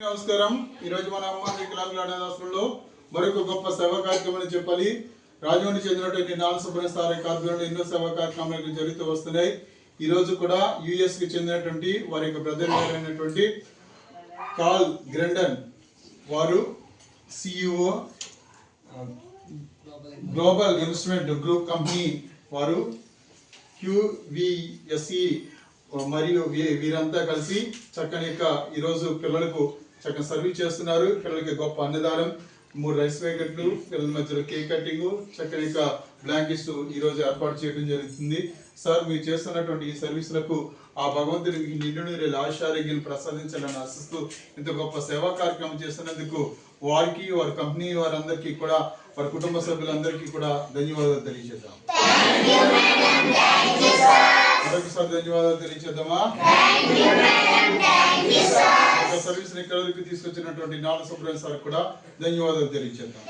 నమస్కారం. ఈరోజు మన అమ్మ వికలాంగుల అనాథాశ్రమంలో మరొక గొప్ప సేవా కార్యక్రమాన్ని చెప్పాలి. రాజమండ్రి చెందినటువంటి నాలుగు సుబ్రహ్మణ్య సార్ ఆధ్వర్యంలో ఎన్నో సేవా కార్యక్రమాలు జరుగుతూ వస్తున్నాయి. ఈ రోజు కూడా యుఎస్ కి చెందినటువంటి వారి యొక్క బ్రదర్ అయినటువంటి కార్ల్ గ్రెండన్ వారు CEO global investment group company వారు QVSE మరియు వీరంతా కలిసి చక్కని ఈరోజు పిల్లలకు చక్కని సర్వీస్ చేస్తున్నారు. పిల్లలకి గొప్ప అన్నదానం, 3 రైస్ ప్యాకెట్లు, పిల్లల మధ్యలో కేక్ కటింగ్, చక్కని బ్లాంకెట్స్ ఈరోజు ఏర్పాటు చేయడం జరుగుతుంది. సార్, మీరు చేస్తున్నటువంటి ఈ సర్వీసులకు ఆ భగవంతుడి నిండు ఆయుష్ఆరోగ్యాన్ని ప్రసాదించాలని ఆశిస్తూ ఇంత గొప్ప సేవా కార్యక్రమం చేస్తున్నందుకు వారికి, వారి కంపెనీ వారందరికీ కూడా, వారి కుటుంబ సభ్యులందరికీ కూడా ధన్యవాదాలు తెలియజేద్దాం. మరొకసారి ధన్యవాదాలు తెలియజేద్దామా. సర్వీస్ ని ఇక్కడ తీసుకొచ్చినటువంటి నాలుగు సుబ్రహ్మణ్య సార్ కూడా ధన్యవాదాలు తెలియజేద్దాం.